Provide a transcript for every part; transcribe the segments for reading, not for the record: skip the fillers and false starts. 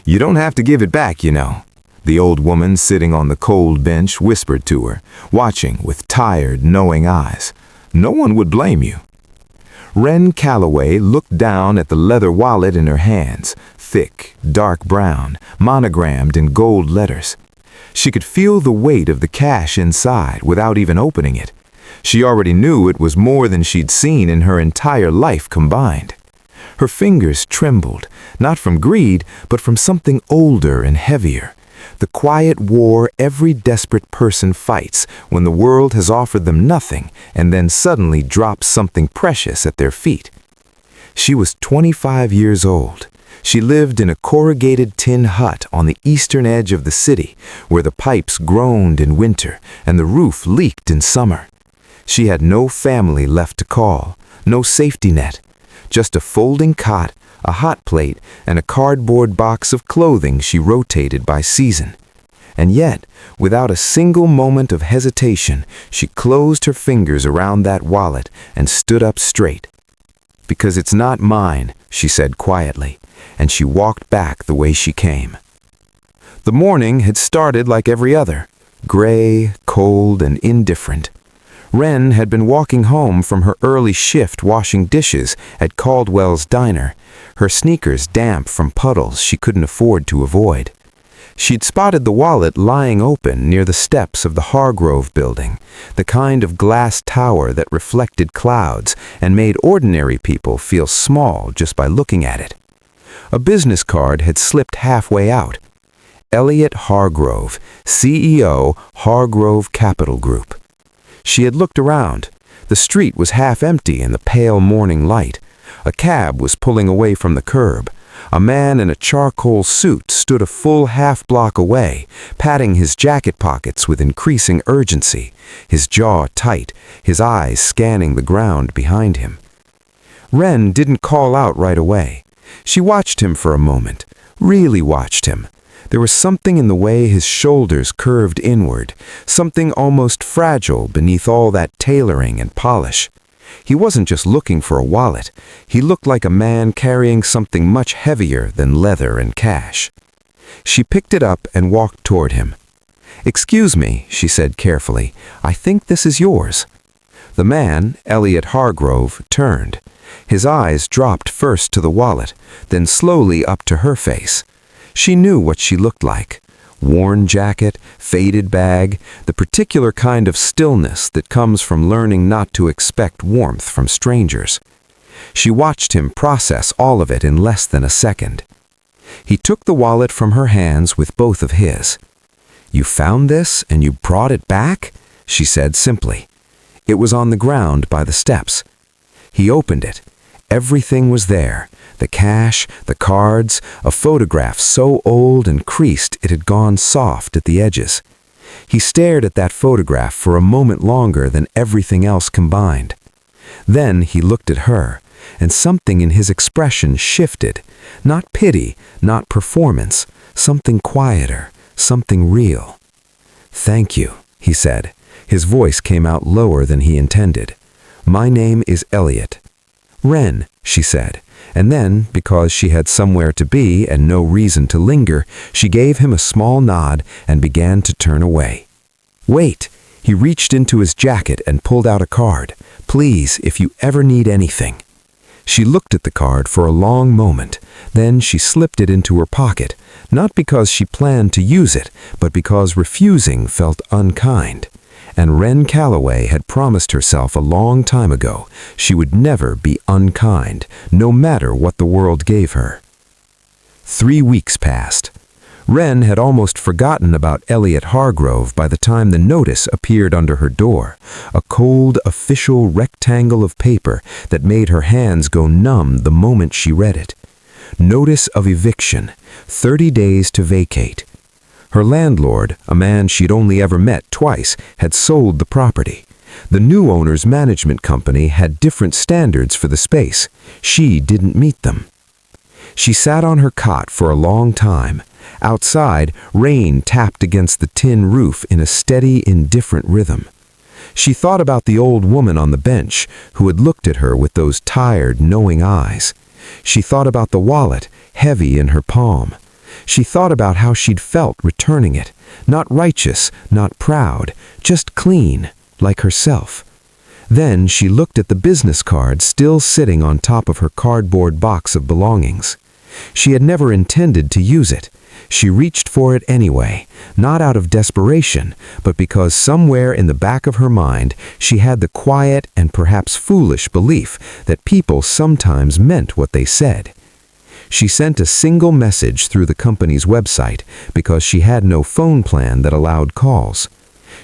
You don't have to give it back, you know," the old woman sitting on the cold bench whispered to her, watching with tired, knowing eyes. "No one would blame you." Wren Calloway looked down at the leather wallet in her hands, thick, dark brown, monogrammed in gold letters. She could feel the weight of the cash inside without even opening it. She already knew it was more than she'd seen in her entire life combined. Her fingers trembled, not from greed, but from something older and heavier. The quiet war every desperate person fights when the world has offered them nothing and then suddenly drops something precious at their feet. She was 25 years old. She lived in a corrugated tin hut on the eastern edge of the city, where the pipes groaned in winter and the roof leaked in summer. She had no family left to call, no safety net, just a folding cot, a hot plate, and a cardboard box of clothing she rotated by season. And yet, without a single moment of hesitation, she closed her fingers around that wallet and stood up straight. "Because it's not mine," she said quietly, and she walked back the way she came. The morning had started like every other, gray, cold, and indifferent. Wren had been walking home from her early shift washing dishes at Caldwell's Diner, her sneakers damp from puddles she couldn't afford to avoid. She'd spotted the wallet lying open near the steps of the Hargrove building, the kind of glass tower that reflected clouds and made ordinary people feel small just by looking at it. A business card had slipped halfway out. Elliot Hargrove, CEO, Hargrove Capital Group. She had looked around. The street was half empty in the pale morning light. A cab was pulling away from the curb. A man in a charcoal suit stood a full half-block away, patting his jacket pockets with increasing urgency, his jaw tight, his eyes scanning the ground behind him. Wren didn't call out right away. She watched him for a moment, really watched him. There was something in the way his shoulders curved inward, something almost fragile beneath all that tailoring and polish. He wasn't just looking for a wallet. He looked like a man carrying something much heavier than leather and cash. She picked it up and walked toward him. "Excuse me," she said carefully, "I think this is yours." The man, Elliot Hargrove, turned. His eyes dropped first to the wallet, then slowly up to her face. She knew what she looked like. Worn jacket, faded bag, the particular kind of stillness that comes from learning not to expect warmth from strangers. She watched him process all of it in less than a second. He took the wallet from her hands with both of his. "You found this and you brought it back?" she said simply. It was on the ground by the steps. He opened it. Everything was there. The cash, the cards, a photograph so old and creased it had gone soft at the edges. He stared at that photograph for a moment longer than everything else combined. Then he looked at her, and something in his expression shifted. Not pity, not performance, something quieter, something real. "Thank you," he said. His voice came out lower than he intended. "My name is Elliot." "Wren," she said, and then, because she had somewhere to be and no reason to linger, she gave him a small nod and began to turn away. "Wait!" He reached into his jacket and pulled out a card. "Please, if you ever need anything." She looked at the card for a long moment. Then she slipped it into her pocket, not because she planned to use it, but because refusing felt unkind. And Wren Calloway had promised herself a long time ago she would never be unkind, no matter what the world gave her. 3 weeks passed. Wren had almost forgotten about Elliot Hargrove by the time the notice appeared under her door, a cold, official rectangle of paper that made her hands go numb the moment she read it. Notice of eviction, 30 days to vacate. Her landlord, a man she'd only ever met twice, had sold the property. The new owner's management company had different standards for the space. She didn't meet them. She sat on her cot for a long time. Outside, rain tapped against the tin roof in a steady, indifferent rhythm. She thought about the old woman on the bench who had looked at her with those tired, knowing eyes. She thought about the wallet, heavy in her palm. She thought about how she'd felt returning it. Not righteous, not proud, just clean, like herself. Then she looked at the business card still sitting on top of her cardboard box of belongings. She had never intended to use it. She reached for it anyway, not out of desperation, but because somewhere in the back of her mind she had the quiet and perhaps foolish belief that people sometimes meant what they said. She sent a single message through the company's website because she had no phone plan that allowed calls.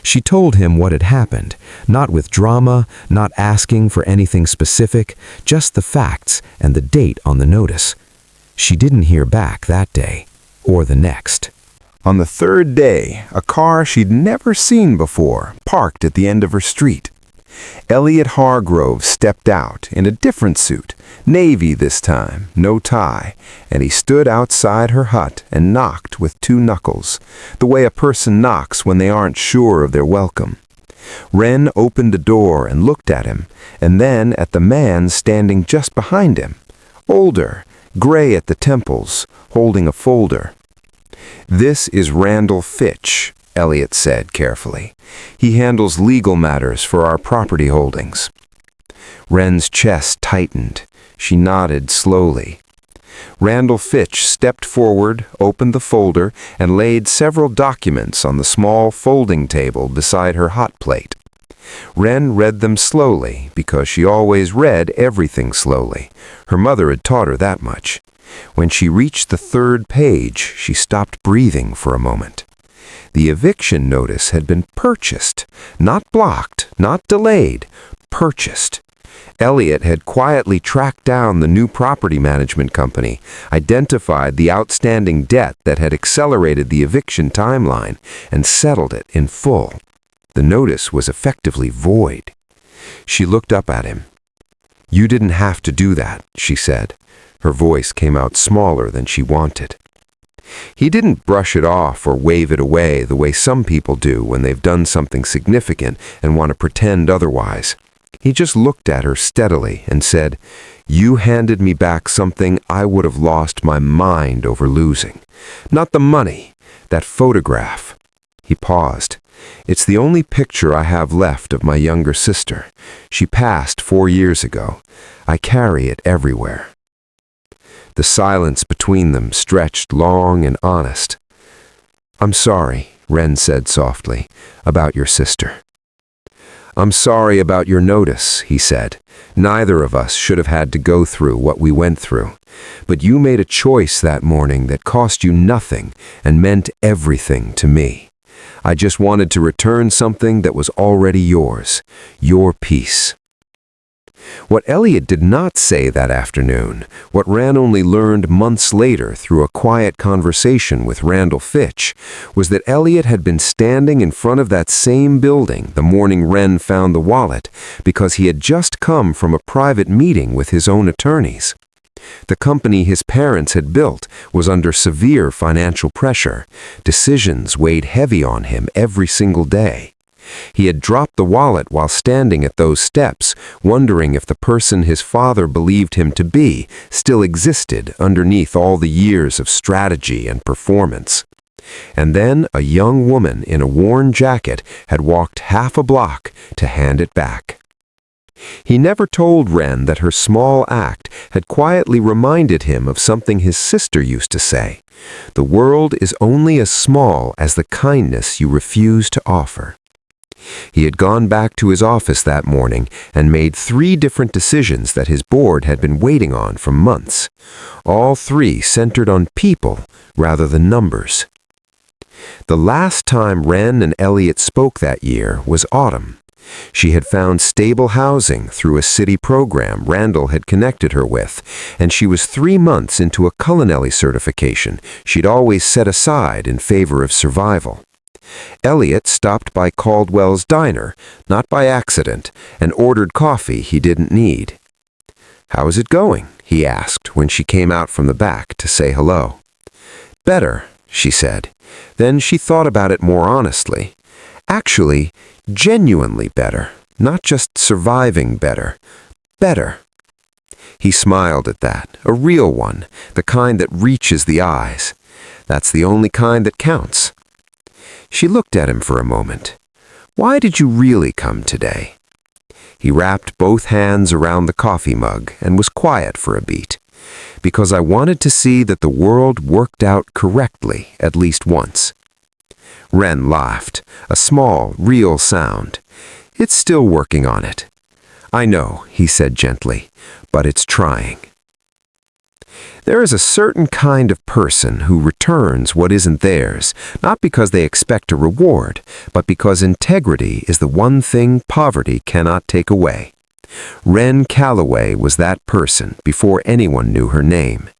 She told him what had happened, not with drama, not asking for anything specific, just the facts and the date on the notice. She didn't hear back that day, or the next. On the third day, a car she'd never seen before parked at the end of her street. Elliot Hargrove stepped out in a different suit, navy this time, no tie, and he stood outside her hut and knocked with 2 knuckles, the way a person knocks when they aren't sure of their welcome. Wren opened the door and looked at him, and then at the man standing just behind him, older, gray at the temples, holding a folder. "This is Randall Fitch," Elliot said carefully. "He handles legal matters for our property holdings." Wren's chest tightened. She nodded slowly. Randall Fitch stepped forward, opened the folder, and laid several documents on the small folding table beside her hot plate. Wren read them slowly because she always read everything slowly. Her mother had taught her that much. When she reached the 3rd page, she stopped breathing for a moment. The eviction notice had been purchased, not blocked, not delayed, purchased. Elliot had quietly tracked down the new property management company, identified the outstanding debt that had accelerated the eviction timeline, and settled it in full. The notice was effectively void. She looked up at him. "You didn't have to do that," she said. Her voice came out smaller than she wanted. He didn't brush it off or wave it away the way some people do when they've done something significant and want to pretend otherwise. He just looked at her steadily and said, "You handed me back something I would have lost my mind over losing. Not the money, that photograph." He paused. "It's the only picture I have left of my younger sister. She passed 4 years ago. I carry it everywhere." The silence between them stretched long and honest. "I'm sorry," Wren said softly, "about your sister." "I'm sorry about your notice," he said. "Neither of us should have had to go through what we went through. But you made a choice that morning that cost you nothing and meant everything to me. I just wanted to return something that was already yours, your peace." What Elliot did not say that afternoon, what Wren only learned months later through a quiet conversation with Randall Fitch, was that Elliot had been standing in front of that same building the morning Wren found the wallet because he had just come from a private meeting with his own attorneys. The company his parents had built was under severe financial pressure. Decisions weighed heavy on him every single day. He had dropped the wallet while standing at those steps, wondering if the person his father believed him to be still existed underneath all the years of strategy and performance. And then a young woman in a worn jacket had walked half a block to hand it back. He never told Wren that her small act had quietly reminded him of something his sister used to say: "The world is only as small as the kindness you refuse to offer." He had gone back to his office that morning and made 3 different decisions that his board had been waiting on for months. All 3 centered on people rather than numbers. The last time Wren and Elliot spoke that year was autumn. She had found stable housing through a city program Randall had connected her with, and she was 3 months into a culinary certification she'd always set aside in favor of survival. Elliot stopped by Caldwell's Diner, not by accident, and ordered coffee he didn't need. "How is it going?" he asked when she came out from the back to say hello. "Better," she said. Then she thought about it more honestly. Actually, genuinely better, not just surviving better. Better. He smiled at that, a real one, the kind that reaches the eyes. That's the only kind that counts. She looked at him for a moment. Why did you really come today? He wrapped both hands around the coffee mug and was quiet for a beat. Because I wanted to see that the world worked out correctly at least once. Ren laughed, a small, real sound. It's still working on it. I know, he said gently, but it's trying. There is a certain kind of person who returns what isn't theirs, not because they expect a reward, but because integrity is the one thing poverty cannot take away. Ren Calloway was that person before anyone knew her name,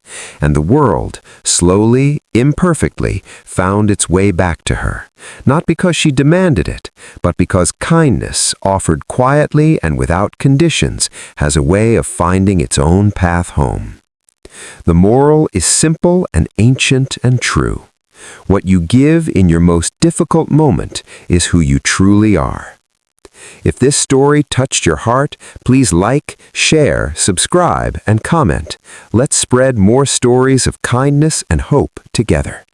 and the world, slowly, imperfectly, found its way back to her, not because she demanded it, but because kindness, offered quietly and without conditions, has a way of finding its own path home. The moral is simple and ancient and true. What you give in your most difficult moment is who you truly are. If this story touched your heart, please like, share, subscribe, and comment. Let's spread more stories of kindness and hope together.